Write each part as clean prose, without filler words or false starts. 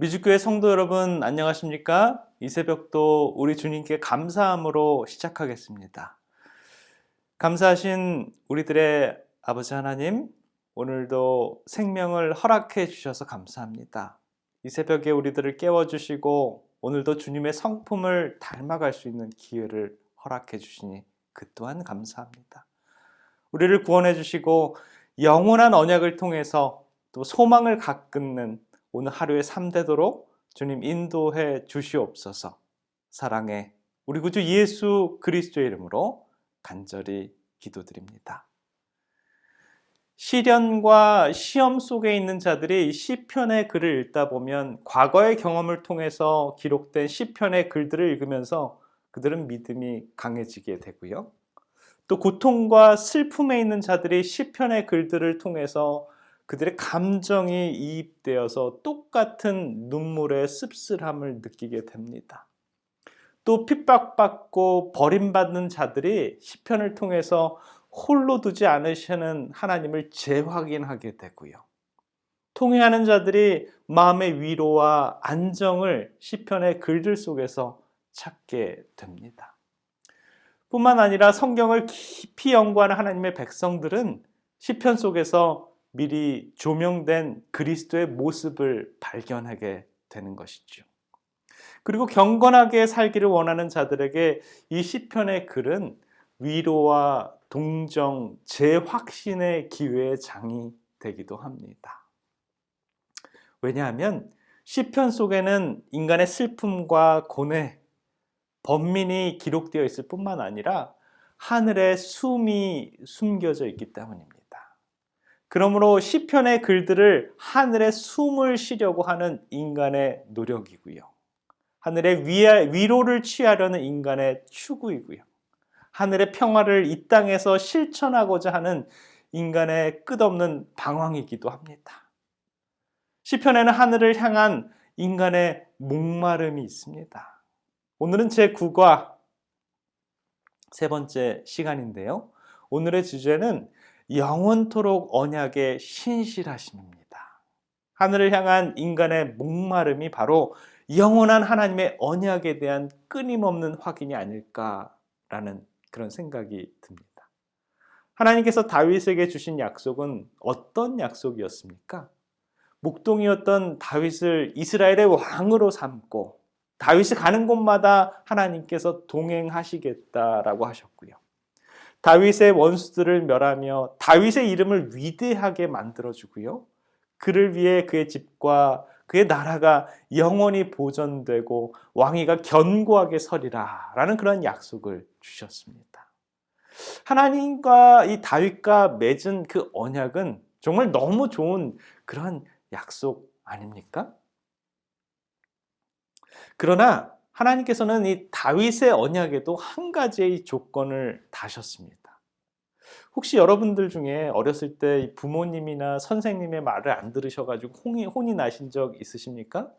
위주교회 성도 여러분 안녕하십니까? 이 새벽도 우리 주님께 감사함으로 시작하겠습니다. 감사하신 우리들의 아버지 하나님, 오늘도 생명을 허락해 주셔서 감사합니다. 이 새벽에 우리들을 깨워주시고 오늘도 주님의 성품을 닮아갈 수 있는 기회를 허락해 주시니 그 또한 감사합니다. 우리를 구원해 주시고 영원한 언약을 통해서 또 소망을 가꾸는 오늘 하루의 삶 되도록 주님 인도해 주시옵소서. 사랑해 우리 구주 예수 그리스도의 이름으로 간절히 기도드립니다. 시련과 시험 속에 있는 자들이 시편의 글을 읽다 보면 과거의 경험을 통해서 기록된 시편의 글들을 읽으면서 그들은 믿음이 강해지게 되고요. 또 고통과 슬픔에 있는 자들이 시편의 글들을 통해서 그들의 감정이 이입되어서 똑같은 눈물의 씁쓸함을 느끼게 됩니다. 또 핍박받고 버림받는 자들이 시편을 통해서 홀로 두지 않으시는 하나님을 재확인하게 되고요. 통회하는 자들이 마음의 위로와 안정을 시편의 글들 속에서 찾게 됩니다. 뿐만 아니라 성경을 깊이 연구하는 하나님의 백성들은 시편 속에서 미리 조명된 그리스도의 모습을 발견하게 되는 것이죠. 그리고 경건하게 살기를 원하는 자들에게 이 시편의 글은 위로와 동정, 재확신의 기회의 장이 되기도 합니다. 왜냐하면 시편 속에는 인간의 슬픔과 고뇌, 번민이 기록되어 있을 뿐만 아니라 하늘의 숨이 숨겨져 있기 때문입니다. 그러므로 시편의 글들을 하늘의 숨을 쉬려고 하는 인간의 노력이고요. 하늘의 위로를 취하려는 인간의 추구이고요. 하늘의 평화를 이 땅에서 실천하고자 하는 인간의 끝없는 방황이기도 합니다. 시편에는 하늘을 향한 인간의 목마름이 있습니다. 오늘은 제9과 세 번째 시간인데요. 오늘의 주제는 영원토록 언약의 신실하심입니다. 하늘을 향한 인간의 목마름이 바로 영원한 하나님의 언약에 대한 끊임없는 확인이 아닐까라는 그런 생각이 듭니다. 하나님께서 다윗에게 주신 약속은 어떤 약속이었습니까? 목동이었던 다윗을 이스라엘의 왕으로 삼고 다윗이 가는 곳마다 하나님께서 동행하시겠다라고 하셨고요. 다윗의 원수들을 멸하며 다윗의 이름을 위대하게 만들어주고요. 그를 위해 그의 집과 그의 나라가 영원히 보존되고 왕위가 견고하게 서리라 라는 그런 약속을 주셨습니다. 하나님과 이 다윗과 맺은 그 언약은 정말 너무 좋은 그런 약속 아닙니까? 그러나 하나님께서는 이 다윗의 언약에도 한 가지의 조건을 다셨습니다. 혹시 여러분들 중에 어렸을 때 부모님이나 선생님의 말을 안 들으셔가지고 혼이 나신 적 있으십니까?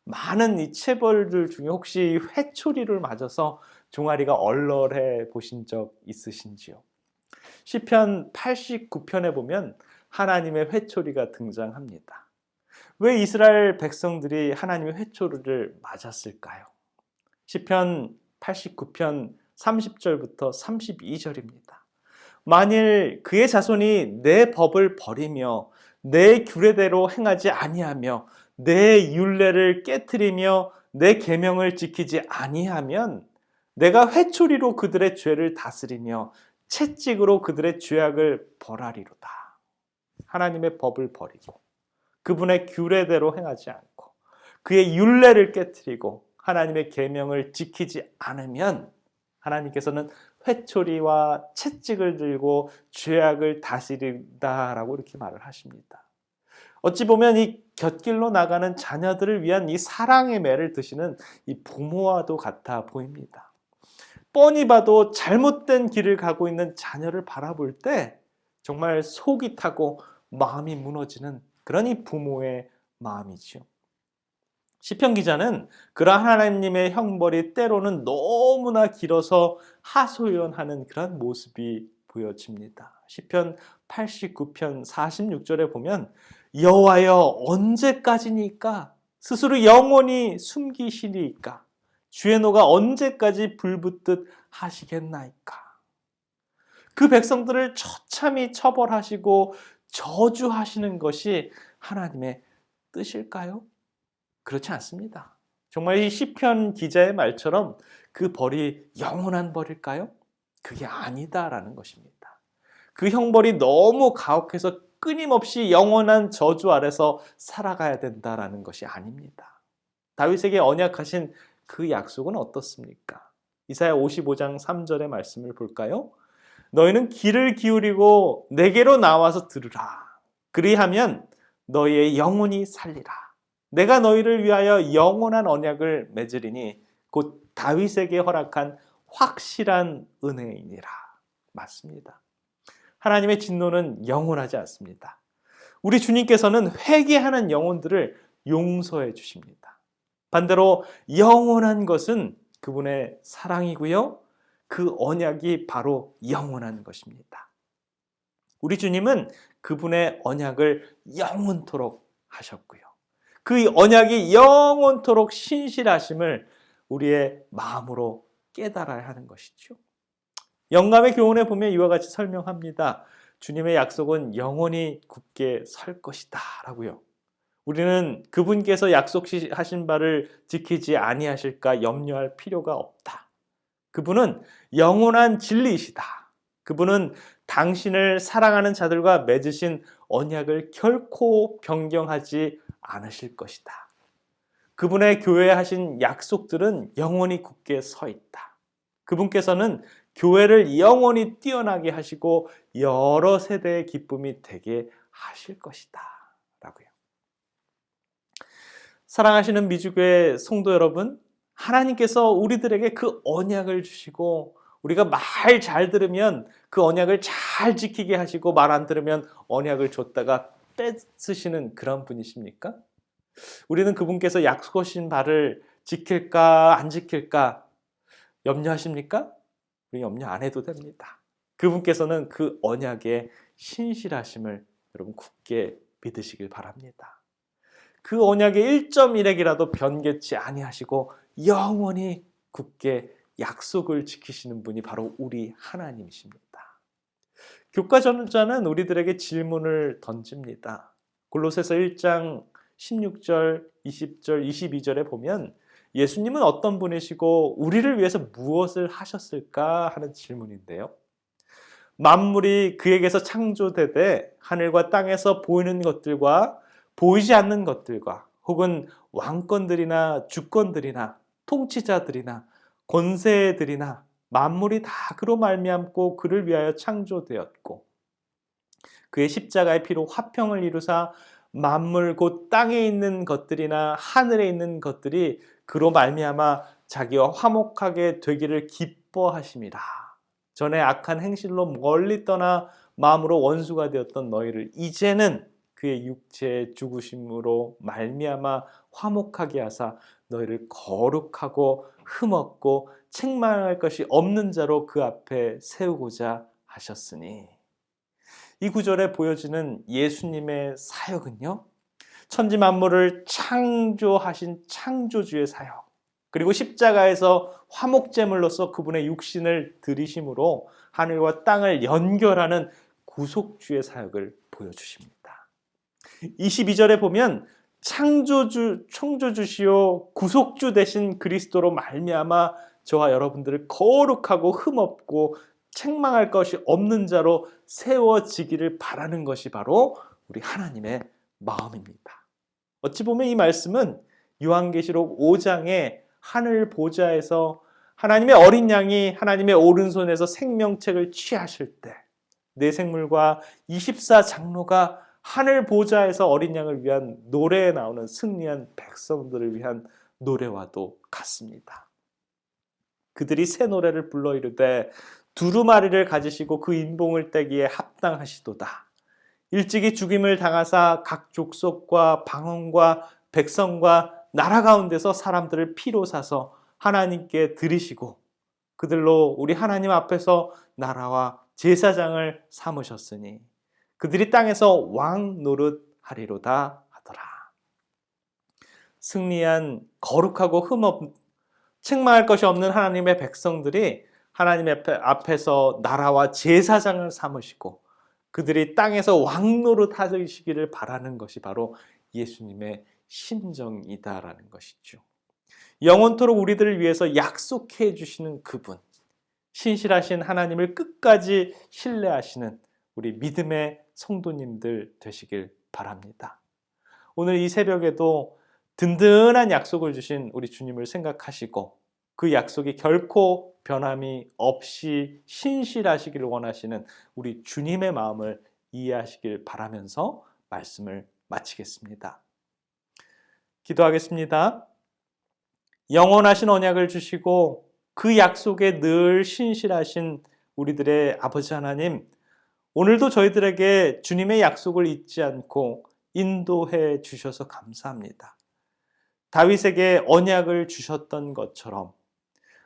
많은 이 체벌들 중에 혹시 회초리를 맞아서 종아리가 얼얼해 보신 적 있으신지요? 시편 89편에 보면 하나님의 회초리가 등장합니다. 왜 이스라엘 백성들이 하나님의 회초리를 맞았을까요? 시편 89편 30절부터 32절입니다. 만일 그의 자손이 내 법을 버리며 내 규례대로 행하지 아니하며 내 율례를 깨트리며 내 계명을 지키지 아니하면 내가 회초리로 그들의 죄를 다스리며 채찍으로 그들의 죄악을 벌하리로다. 하나님의 법을 버리고 그분의 규례대로 행하지 않고 그의 율례를 깨트리고 하나님의 계명을 지키지 않으면 하나님께서는 회초리와 채찍을 들고 죄악을 다스린다라고 이렇게 말을 하십니다. 어찌 보면 이 곁길로 나가는 자녀들을 위한 이 사랑의 매를 드시는 이 부모와도 같아 보입니다. 뻔히 봐도 잘못된 길을 가고 있는 자녀를 바라볼 때 정말 속이 타고 마음이 무너지는 그런 이 부모의 마음이지요. 시편 기자는 그러한 하나님의 형벌이 때로는 너무나 길어서 하소연하는 그런 모습이 보여집니다. 시편 89편 46절에 보면 여호와여 언제까지니까 스스로 영원히 숨기시리이까? 주의 노가 언제까지 불붙듯 하시겠나이까? 그 백성들을 처참히 처벌하시고 저주하시는 것이 하나님의 뜻일까요? 그렇지 않습니다. 정말 이 시편 기자의 말처럼 그 벌이 영원한 벌일까요? 그게 아니다라는 것입니다. 그 형벌이 너무 가혹해서 끊임없이 영원한 저주 아래서 살아가야 된다라는 것이 아닙니다. 다윗에게 언약하신 그 약속은 어떻습니까? 이사야 55장 3절의 말씀을 볼까요? 너희는 귀를 기울이고 내게로 나와서 들으라. 그리하면 너희의 영혼이 살리라. 내가 너희를 위하여 영원한 언약을 맺으리니 곧 다윗에게 허락한 확실한 은혜이니라. 맞습니다. 하나님의 진노는 영원하지 않습니다. 우리 주님께서는 회개하는 영혼들을 용서해 주십니다. 반대로 영원한 것은 그분의 사랑이고요. 그 언약이 바로 영원한 것입니다. 우리 주님은 그분의 언약을 영원토록 하셨고요. 그 언약이 영원토록 신실하심을 우리의 마음으로 깨달아야 하는 것이죠. 영감의 교훈에 보면 이와 같이 설명합니다. 주님의 약속은 영원히 굳게 설 것이다 라고요. 우리는 그분께서 약속하신 바를 지키지 아니하실까 염려할 필요가 없다. 그분은 영원한 진리이시다. 그분은 당신을 사랑하는 자들과 맺으신 언약을 결코 변경하지 않으실 것이다. 그분의 교회에 하신 약속들은 영원히 굳게 서 있다. 그분께서는 교회를 영원히 뛰어나게 하시고 여러 세대의 기쁨이 되게 하실 것이다. 라고요. 사랑하시는 미주교회 성도 여러분, 하나님께서 우리들에게 그 언약을 주시고 우리가 말 잘 들으면 그 언약을 잘 지키게 하시고 말 안 들으면 언약을 줬다가 뺏으시는 그런 분이십니까? 우리는 그분께서 약속하신 바를 지킬까 안 지킬까 염려하십니까? 우리 염려 안 해도 됩니다. 그분께서는 그 언약의 신실하심을 여러분 굳게 믿으시길 바랍니다. 그 언약의 1.1핵이라도 변개치 아니하시고 영원히 굳게 약속을 지키시는 분이 바로 우리 하나님이십니다. 교과전자는 우리들에게 질문을 던집니다. 골로새서 1장 16절, 20절, 22절에 보면 예수님은 어떤 분이시고 우리를 위해서 무엇을 하셨을까 하는 질문인데요. 만물이 그에게서 창조되되 하늘과 땅에서 보이는 것들과 보이지 않는 것들과 혹은 왕권들이나 주권들이나 통치자들이나 권세들이나 만물이 다 그로 말미암고 그를 위하여 창조되었고 그의 십자가의 피로 화평을 이루사 만물 곧 땅에 있는 것들이나 하늘에 있는 것들이 그로 말미암아 자기와 화목하게 되기를 기뻐하심이라. 전에 악한 행실로 멀리 떠나 마음으로 원수가 되었던 너희를 이제는 그의 육체의 죽으심으로 말미암아 화목하게 하사 너희를 거룩하고 흠없고 책망할 것이 없는 자로 그 앞에 세우고자 하셨으니. 이 구절에 보여지는 예수님의 사역은요, 천지 만물을 창조하신 창조주의 사역, 그리고 십자가에서 화목제물로서 그분의 육신을 드리심으로 하늘과 땅을 연결하는 구속주의 사역을 보여주십니다. 22절에 보면 창조주시요 구속주 되신 그리스도로 말미암아 저와 여러분들을 거룩하고 흠없고 책망할 것이 없는 자로 세워지기를 바라는 것이 바로 우리 하나님의 마음입니다. 어찌 보면 이 말씀은 요한계시록 5장의 하늘 보좌에서 하나님의 어린 양이 하나님의 오른손에서 생명책을 취하실 때 내 생물과 24장로가 하늘 보좌에서 어린 양을 위한 노래에 나오는 승리한 백성들을 위한 노래와도 같습니다. 그들이 새 노래를 불러 이르되 두루마리를 가지시고 그 인봉을 떼기에 합당하시도다. 일찍이 죽임을 당하사 각 족속과 방언과 백성과 나라 가운데서 사람들을 피로 사서 하나님께 드리시고 그들로 우리 하나님 앞에서 나라와 제사장을 삼으셨으니 그들이 땅에서 왕 노릇하리로다 하더라. 승리한 거룩하고 책망할 것이 없는 하나님의 백성들이 하나님의 앞에서 나라와 제사장을 삼으시고 그들이 땅에서 왕노릇 하시기를 바라는 것이 바로 예수님의 심정이다라는 것이죠. 영원토록 우리들을 위해서 약속해 주시는 그분, 신실하신 하나님을 끝까지 신뢰하시는 우리 믿음의 성도님들 되시길 바랍니다. 오늘 이 새벽에도 든든한 약속을 주신 우리 주님을 생각하시고 그 약속이 결코 변함이 없이 신실하시기를 원하시는 우리 주님의 마음을 이해하시길 바라면서 말씀을 마치겠습니다. 기도하겠습니다. 영원하신 언약을 주시고 그 약속에 늘 신실하신 우리들의 아버지 하나님, 오늘도 저희들에게 주님의 약속을 잊지 않고 인도해 주셔서 감사합니다. 다윗에게 언약을 주셨던 것처럼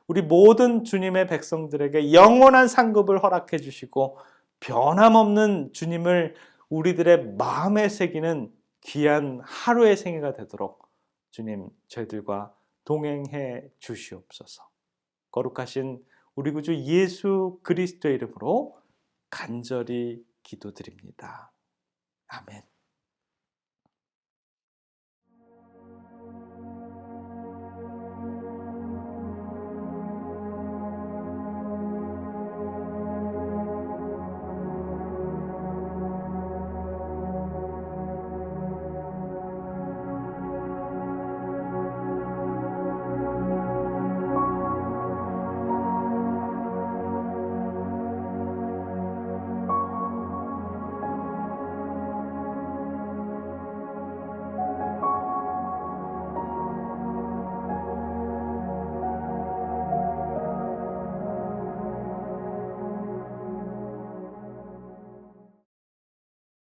우리 모든 주님의 백성들에게 영원한 상급을 허락해 주시고 변함없는 주님을 우리들의 마음에 새기는 귀한 하루의 생애가 되도록 주님 저희들과 동행해 주시옵소서. 거룩하신 우리 구주 예수 그리스도의 이름으로 간절히 기도드립니다. 아멘.